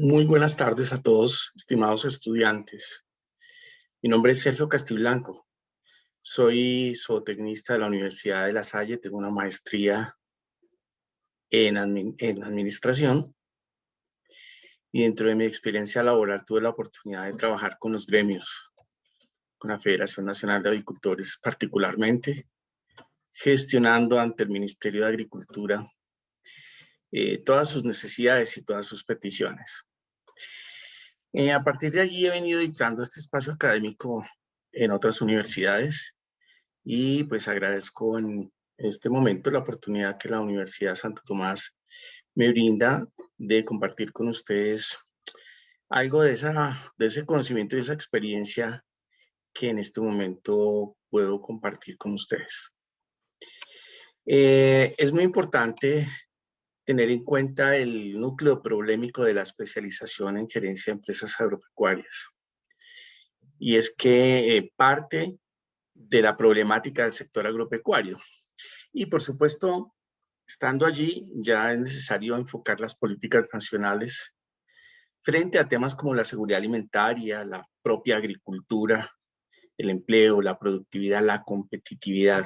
Muy buenas tardes a todos, estimados estudiantes. Mi nombre es Sergio Castiblanco. Soy zootecnista de la Universidad de La Salle. Tengo una maestría en administración y dentro de mi experiencia laboral tuve la oportunidad de trabajar con los gremios, con la Federación Nacional de Avicultores particularmente, gestionando ante el Ministerio de Agricultura todas sus necesidades y todas sus peticiones. A partir de allí he venido dictando este espacio académico en otras universidades y pues agradezco en este momento la oportunidad que la Universidad Santo Tomás me brinda de compartir con ustedes algo de ese conocimiento y esa experiencia que en este momento puedo compartir con ustedes. Es muy importante tener en cuenta el núcleo problemático de la especialización en gerencia de empresas agropecuarias. Y es que parte de la problemática del sector agropecuario. Y por supuesto, estando allí, ya es necesario enfocar las políticas nacionales frente a temas como la seguridad alimentaria, la propia agricultura, el empleo, la productividad, la competitividad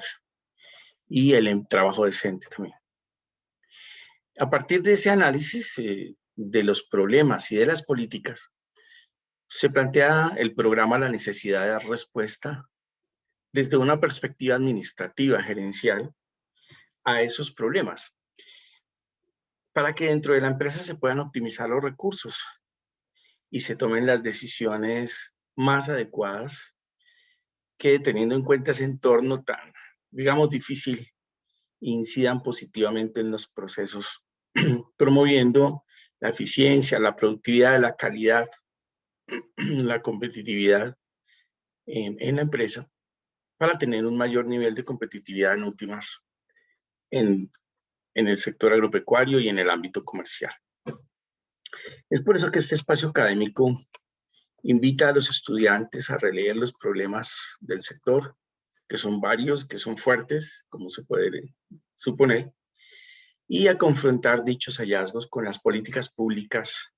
y el trabajo decente también. A partir de ese análisis de los problemas y de las políticas, se plantea el programa La necesidad de dar respuesta desde una perspectiva administrativa, gerencial, a esos problemas, para que dentro de la empresa se puedan optimizar los recursos y se tomen las decisiones más adecuadas que, teniendo en cuenta ese entorno tan, digamos, difícil, incidan positivamente en los procesos, promoviendo la eficiencia, la productividad, la calidad, la competitividad en la empresa, para tener un mayor nivel de competitividad en últimas en el sector agropecuario y en el ámbito comercial. Es por eso que este espacio académico invita a los estudiantes a releer los problemas del sector, que son varios, que son fuertes, como se puede suponer, y a confrontar dichos hallazgos con las políticas públicas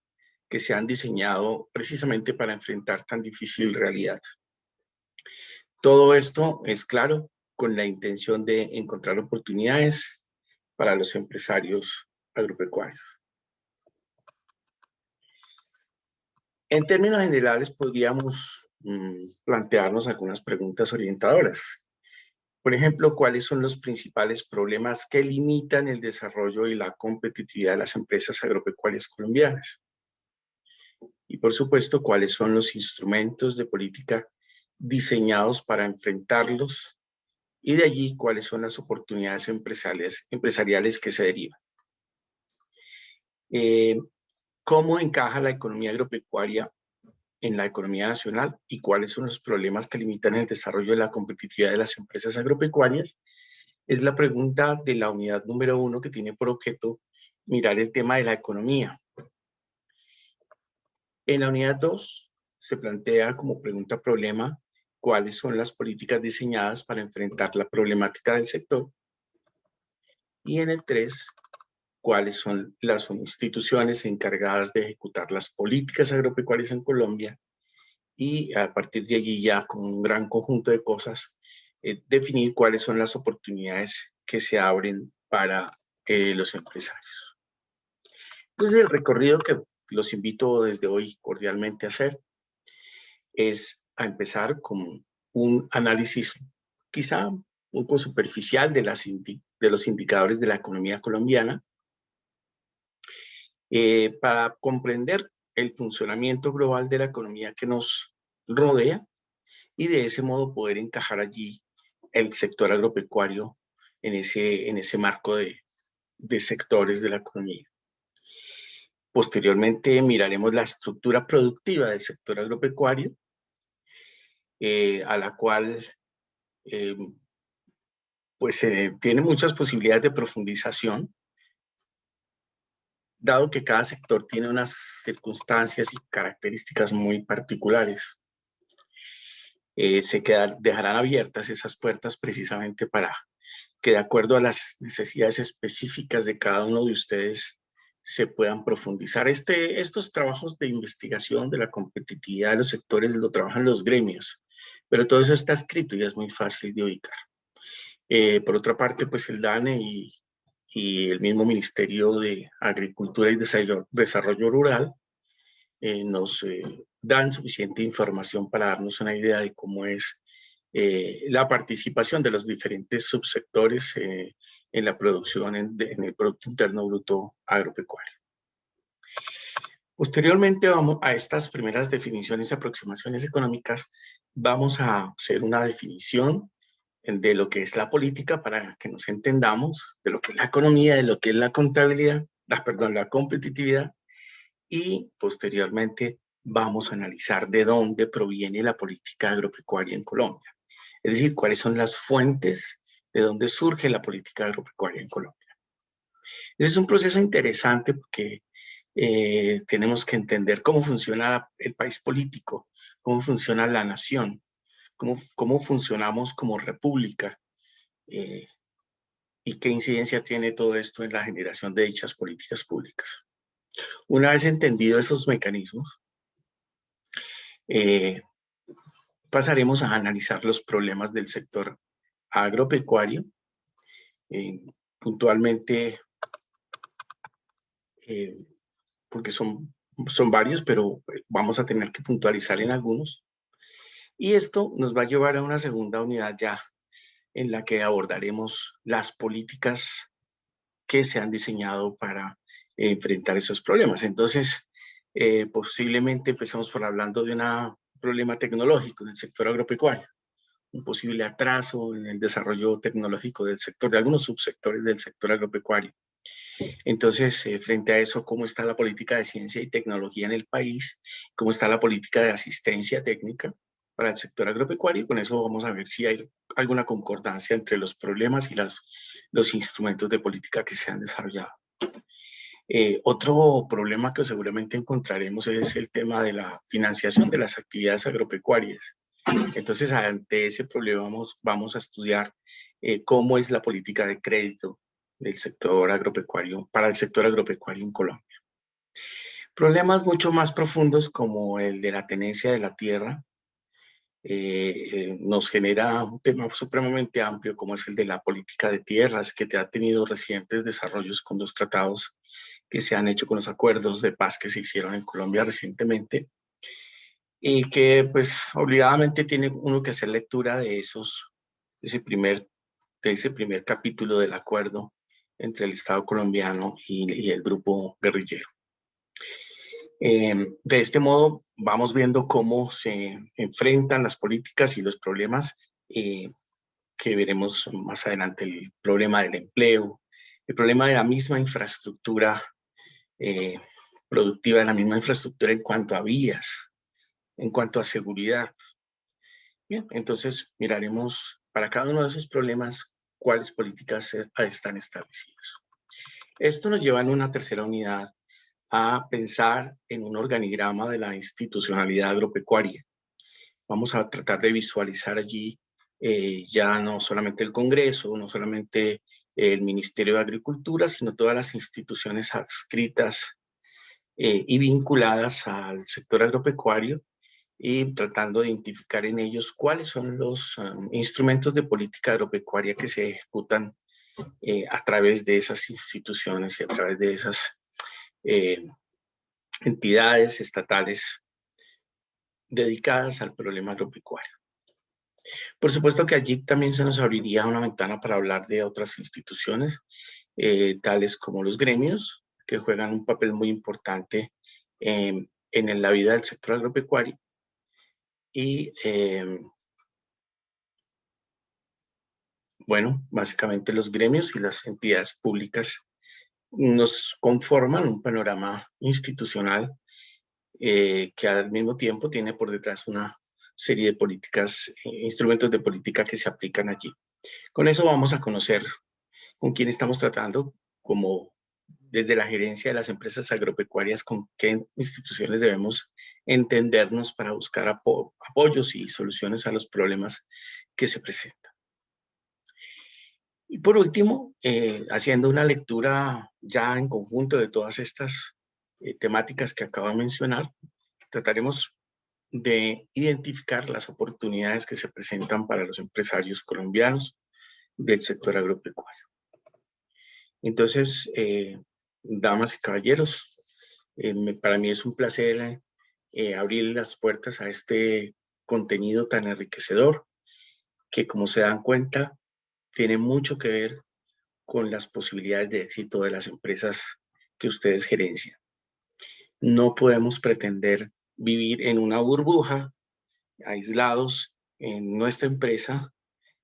que se han diseñado precisamente para enfrentar tan difícil realidad. Todo esto es claro con la intención de encontrar oportunidades para los empresarios agropecuarios. En términos generales, podríamos plantearnos algunas preguntas orientadoras. Por ejemplo, ¿cuáles son los principales problemas que limitan el desarrollo y la competitividad de las empresas agropecuarias colombianas? Y por supuesto, ¿cuáles son los instrumentos de política diseñados para enfrentarlos? Y de allí, ¿cuáles son las oportunidades empresariales que se derivan? ¿Cómo encaja la economía agropecuaria en la economía nacional y cuáles son los problemas que limitan el desarrollo de la competitividad de las empresas agropecuarias? Es la pregunta de la unidad número 1, que tiene por objeto mirar el tema de la economía. En la unidad 2 se plantea como pregunta problema cuáles son las políticas diseñadas para enfrentar la problemática del sector. Y en el 3, cuáles son las instituciones encargadas de ejecutar las políticas agropecuarias en Colombia, y a partir de allí, ya con un gran conjunto de cosas, definir cuáles son las oportunidades que se abren para los empresarios. Entonces, el recorrido que los invito desde hoy cordialmente a hacer es a empezar con un análisis quizá un poco superficial de los indicadores de la economía colombiana, para comprender el funcionamiento global de la economía que nos rodea y de ese modo poder encajar allí el sector agropecuario en ese marco de sectores de la economía. Posteriormente miraremos la estructura productiva del sector agropecuario, a la cual pues tiene muchas posibilidades de profundización, dado que cada sector tiene unas circunstancias y características muy particulares. Dejarán abiertas esas puertas precisamente para que, de acuerdo a las necesidades específicas de cada uno de ustedes, se puedan profundizar. Estos trabajos de investigación de la competitividad de los sectores lo trabajan los gremios, pero todo eso está escrito y es muy fácil de ubicar. Por otra parte, pues el DANE y el mismo Ministerio de Agricultura y Desarrollo Rural nos dan suficiente información para darnos una idea de cómo es la participación de los diferentes subsectores en la producción en el Producto Interno Bruto agropecuario. Posteriormente vamos a estas primeras definiciones y aproximaciones económicas, vamos a hacer una definición de lo que es la política para que nos entendamos, de lo que es la economía, de lo que es la contabilidad, la competitividad, y posteriormente vamos a analizar de dónde proviene la política agropecuaria en Colombia. Es decir, cuáles son las fuentes de dónde surge la política agropecuaria en Colombia. Ese es un proceso interesante porque tenemos que entender cómo funciona el país político, cómo funciona la nación, cómo funcionamos como república y qué incidencia tiene todo esto en la generación de dichas políticas públicas. Una vez entendido esos mecanismos, pasaremos a analizar los problemas del sector agropecuario, puntualmente, porque son varios, pero vamos a tener que puntualizar en algunos. Y esto nos va a llevar a una segunda unidad ya, en la que abordaremos las políticas que se han diseñado para enfrentar esos problemas. Entonces, posiblemente empezamos por hablando de un problema tecnológico en el sector agropecuario, un posible atraso en el desarrollo tecnológico del sector, de algunos subsectores del sector agropecuario. Entonces, frente a eso, ¿cómo está la política de ciencia y tecnología en el país? ¿Cómo está la política de asistencia técnica para el sector agropecuario? Con eso vamos a ver si hay alguna concordancia entre los problemas y los instrumentos de política que se han desarrollado. Otro problema que seguramente encontraremos es el tema de la financiación de las actividades agropecuarias. Entonces, ante ese problema vamos a estudiar cómo es la política de crédito del sector agropecuario, para el sector agropecuario en Colombia. Problemas mucho más profundos como el de la tenencia de la tierra nos genera un tema supremamente amplio como es el de la política de tierras, que ha tenido recientes desarrollos con los tratados que se han hecho con los acuerdos de paz que se hicieron en Colombia recientemente, y que pues obligadamente tiene uno que hacer lectura de ese primer capítulo del acuerdo entre el Estado colombiano y el grupo guerrillero. De este modo vamos viendo cómo se enfrentan las políticas y los problemas que veremos más adelante, el problema del empleo, el problema de la misma infraestructura productiva, de la misma infraestructura en cuanto a vías, en cuanto a seguridad. Bien, entonces miraremos para cada uno de esos problemas cuáles políticas están establecidas. Esto nos lleva en una tercera unidad a pensar en un organigrama de la institucionalidad agropecuaria. Vamos a tratar de visualizar allí ya no solamente el Congreso, no solamente el Ministerio de Agricultura, sino todas las instituciones adscritas y vinculadas al sector agropecuario, y tratando de identificar en ellos cuáles son los instrumentos de política agropecuaria que se ejecutan a través de esas instituciones y a través de esas entidades estatales dedicadas al problema agropecuario. Por supuesto que allí también se nos abriría una ventana para hablar de otras instituciones, tales como los gremios, que juegan un papel muy importante en la vida del sector agropecuario. Y bueno, básicamente los gremios y las entidades públicas nos conforman un panorama institucional que al mismo tiempo tiene por detrás una serie de políticas, instrumentos de política que se aplican allí. Con eso vamos a conocer con quién estamos tratando, como desde la gerencia de las empresas agropecuarias, con qué instituciones debemos entendernos para buscar apoyos y soluciones a los problemas que se presentan. Y por último, haciendo una lectura ya en conjunto de todas estas temáticas que acabo de mencionar, trataremos de identificar las oportunidades que se presentan para los empresarios colombianos del sector agropecuario. Entonces, damas y caballeros, para mí es un placer abrir las puertas a este contenido tan enriquecedor que, como se dan cuenta, tiene mucho que ver con las posibilidades de éxito de las empresas que ustedes gerencian. No podemos pretender vivir en una burbuja, aislados en nuestra empresa,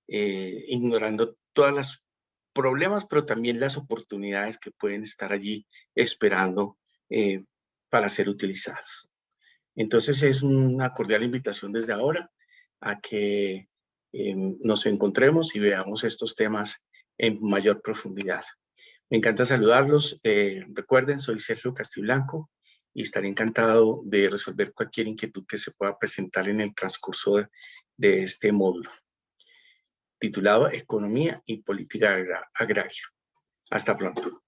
ignorando todos los problemas, pero también las oportunidades que pueden estar allí esperando para ser utilizadas. Entonces es una cordial invitación desde ahora a que nos encontremos y veamos estos temas en mayor profundidad. Me encanta saludarlos. Recuerden, soy Sergio Castiblanco y estaré encantado de resolver cualquier inquietud que se pueda presentar en el transcurso de este módulo, titulado Economía y Política Agraria. Hasta pronto.